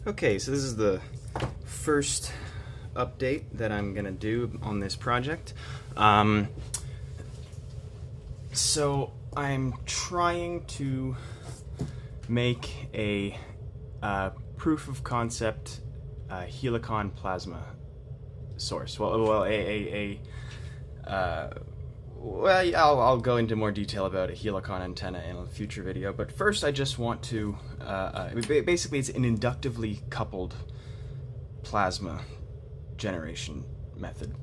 Okay, so this is the first update that I'm gonna do on this project. So I'm trying to make a proof of concept Helicon plasma source. Well, I'll go into more detail about a Helicon antenna in a future video, but first I just want to, basically it's an inductively coupled plasma generation method.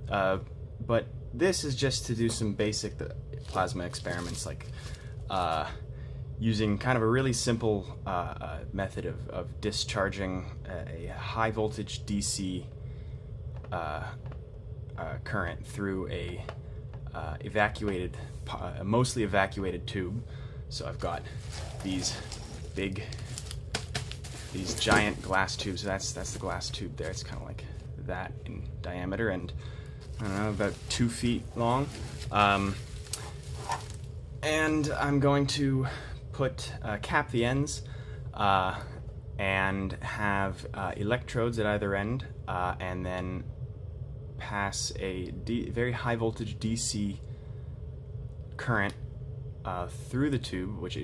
But this is just to do some basic plasma experiments, like using kind of a really simple method of discharging a high voltage DC current through a mostly evacuated tube. So I've got these giant glass tubes. So that's the glass tube there. It's kind of like that in diameter and I don't know, about 2 feet long. And I'm going to cap the ends and have electrodes at either end, and then pass a very high voltage DC current through the tube, which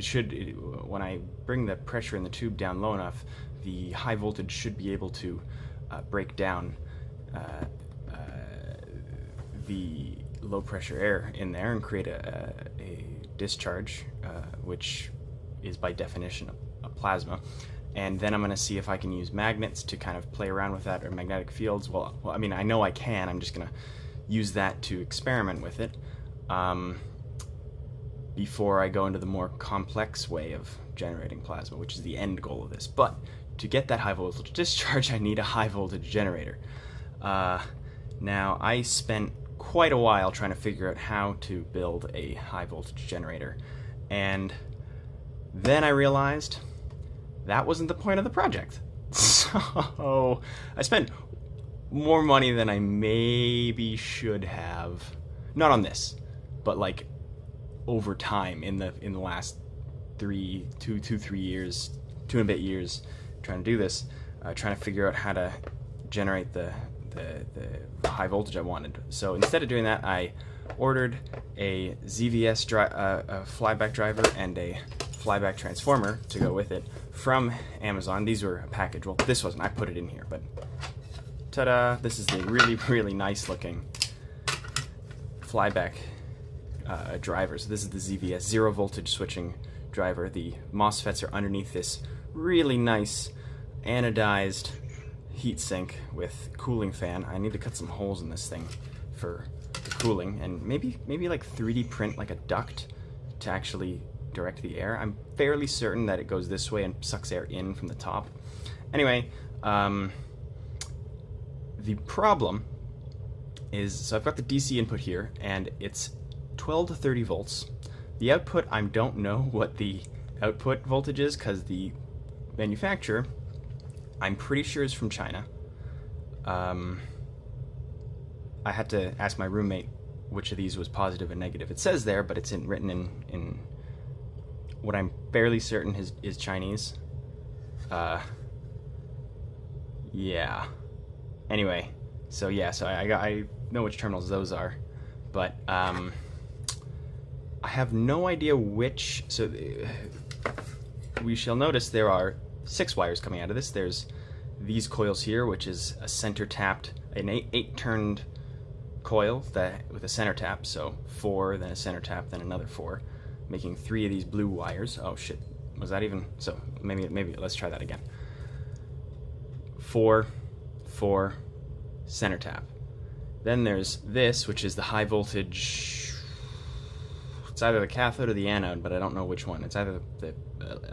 when I bring the pressure in the tube down low enough, the high voltage should be able to break down the low pressure air in there and create a discharge, which is by definition a plasma. And then I'm going to see if I can use magnets to kind of play around with that, or magnetic fields. Well, I mean, I know I can. I'm just going to use that to experiment with it before I go into the more complex way of generating plasma, which is the end goal of this. But to get that high voltage discharge, I need a high voltage generator. Now, I spent quite a while trying to figure out how to build a high voltage generator, and then I realized that wasn't the point of the project. So I spent more money than I maybe should have, not on this, but like over time in the last 3 years, 2 and a bit years, trying to do this, trying to figure out how to generate the high voltage I wanted. So instead of doing that, I ordered a ZVS flyback driver and a flyback transformer to go with it from Amazon. These were a package. Well, this wasn't. I put it in here, but ta-da! This is the really nice looking flyback driver. So this is the ZVS zero voltage switching driver. The MOSFETs are underneath this really nice anodized heatsink with cooling fan. I need to cut some holes in this thing for the cooling, and maybe like 3D print like a duct to actually direct the air. I'm fairly certain that it goes this way and sucks air in from the top. Anyway, the problem is, so I've got the DC input here, and it's 12 to 30 volts. The output, I don't know what the output voltage is, because the manufacturer, I'm pretty sure, is from China. I had to ask my roommate which of these was positive and negative. It says there, but it's written in what I'm fairly certain is Chinese. Yeah. Anyway, so yeah, so I know which terminals those are, but I have no idea which. So we shall notice there are 6 wires coming out of this. There's these coils here, which is a center tapped, an 8-turned coil with a center tap, so 4, then a center tap, then another 4, making 3 of these blue wires. Oh shit, was that even? So maybe let's try that again. 4, 4, center tap. Then there's this, which is the high voltage. It's either the cathode or the anode, but I don't know which one. It's either the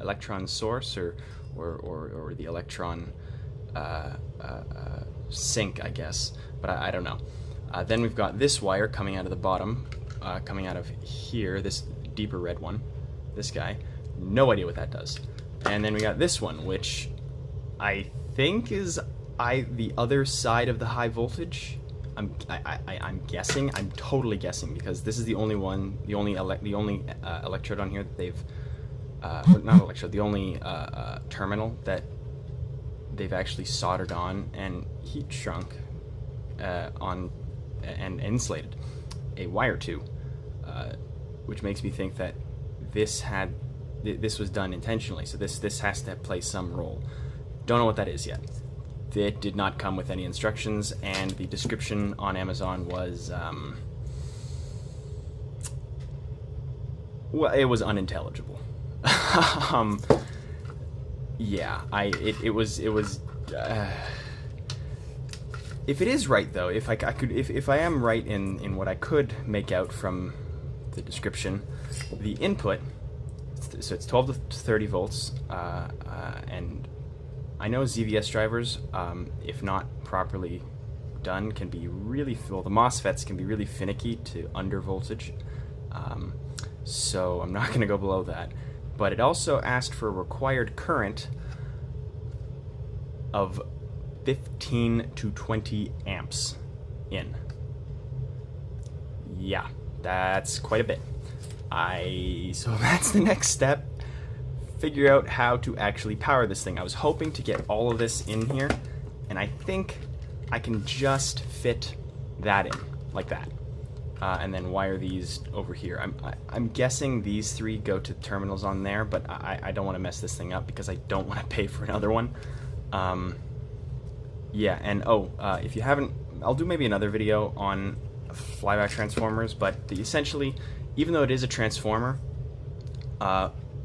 electron source or the electron sink, I guess, but I don't know. Then we've got this wire coming out of the bottom, coming out of here, this deeper red one, this guy. No idea what that does. And then we got this one, which I think is the other side of the high voltage. I'm guessing. I'm totally guessing, because this is the only one, the only electrode on here that they've, not electrode, the only terminal that they've actually soldered on and heat shrunk on and insulated a wire to, which makes me think that this was done intentionally. So this has to play some role. Don't know what that is yet. It did not come with any instructions, and the description on Amazon was well, it was unintelligible. Yeah, it was. If it is right though, if I am right in what I could make out from the description, the input, so it's 12 to 30 volts, and I know ZVS drivers, if not properly done, can be really, well, the MOSFETs can be really finicky to under voltage, so I'm not going to go below that. But it also asked for a required current of 15 to 20 amps in. Yeah, that's quite a bit. So that's the next step. Figure out how to actually power this thing. I was hoping to get all of this in here, and I think I can just fit that in, like that. And then wire these over here. I'm guessing these three go to terminals on there, but I don't want to mess this thing up because I don't want to pay for another one. Yeah, and if you haven't, I'll do maybe another video on flyback transformers, but essentially, even though it is a transformer,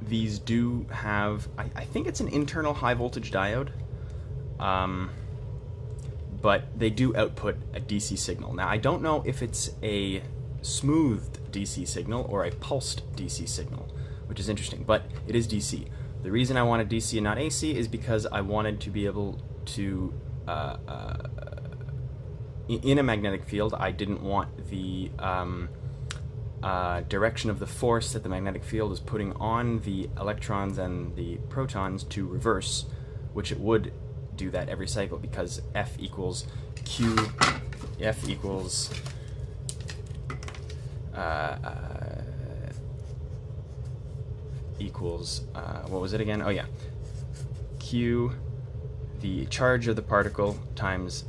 these do have, I think it's an internal high voltage diode, but they do output a DC signal. Now, I don't know if it's a smoothed DC signal or a pulsed DC signal, which is interesting, but it is DC. The reason I wanted DC and not AC is because I wanted to be able to, in a magnetic field, I didn't want the direction of the force that the magnetic field is putting on the electrons and the protons to reverse, which it would do that every cycle, because F equals Q, F equals what was it again? Oh yeah, Q, the charge of the particle, times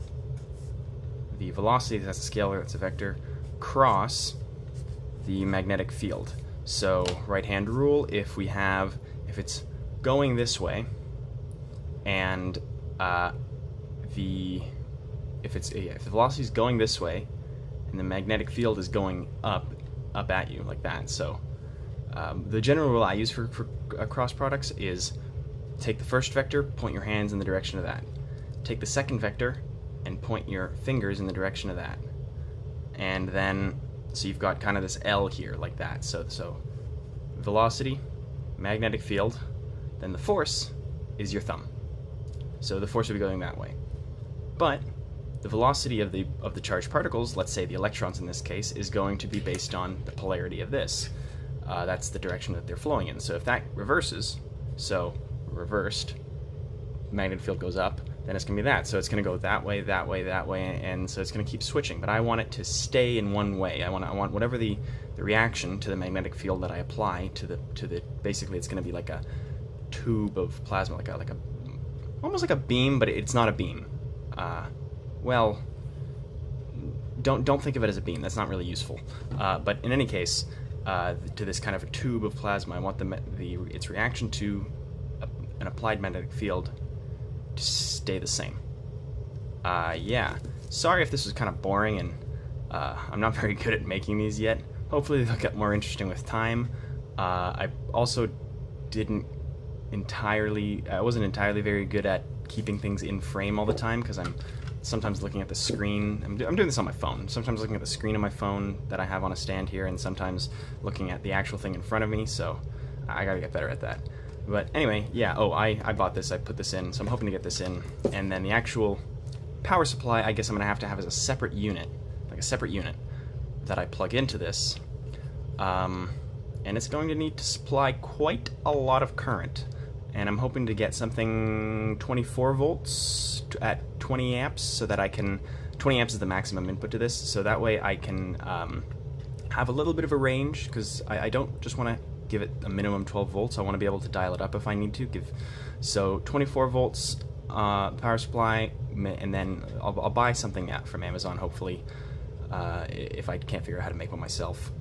the velocity, that's a scalar, that's a vector, cross the magnetic field. So right hand rule, if it's going this way, and if the velocity is going this way, and the magnetic field is going up at you like that. So the general rule I use for cross products is take the first vector, point your hands in the direction of that. Take the second vector and point your fingers in the direction of that. And then, so you've got kind of this L here like that. So velocity, magnetic field, then the force is your thumb. So the force would be going that way. But the velocity of the charged particles, let's say the electrons in this case, is going to be based on the polarity of this. That's the direction that they're flowing in. So if that reverses, so reversed, magnetic field goes up, then it's going to be that. So it's going to go that way, that way, that way, and so it's going to keep switching. But I want it to stay in one way. I want whatever the reaction to the magnetic field that I apply to the basically it's going to be like a tube of plasma, like a almost like a beam, but it's not a beam. Well, don't think of it as a beam. That's not really useful. But in any case, to this kind of a tube of plasma, I want its reaction to an applied magnetic field to stay the same. Yeah. Sorry if this was kind of boring, and I'm not very good at making these yet. Hopefully they'll get more interesting with time. I also I wasn't entirely very good at keeping things in frame all the time, because I'm sometimes looking at the screen. I'm doing this on my phone. Sometimes looking at the screen of my phone that I have on a stand here, and sometimes looking at the actual thing in front of me, so I gotta get better at that. But anyway, yeah, I bought this, I put this in, so I'm hoping to get this in, and then the actual power supply, I guess I'm gonna have to have as a separate unit, that I plug into this, and it's going to need to supply quite a lot of current, and I'm hoping to get something 24 volts at 20 amps, so that 20 amps is the maximum input to this, so that way I can have a little bit of a range, because I don't just want to give it a minimum 12 volts, I want to be able to dial it up if I need to. So 24 volts power supply, and then I'll buy something from Amazon, hopefully, if I can't figure out how to make one myself.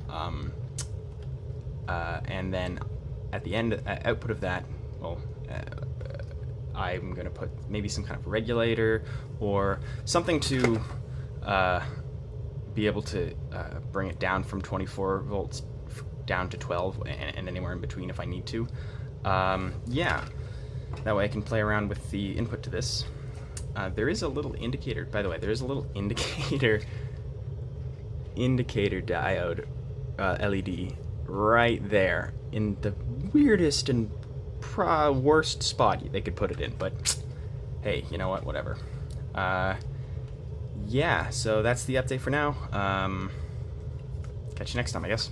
And then at the end, output of that, well, I'm going to put maybe some kind of regulator or something to be able to bring it down from 24 volts down to 12 and anywhere in between if I need to. Yeah, that way I can play around with the input to this. There is a little indicator, by the way, there is a little indicator diode LED right there in the weirdest and worst spot they could put it in, but hey, you know what, whatever. Yeah, so that's the update for now. Catch you next time, I guess.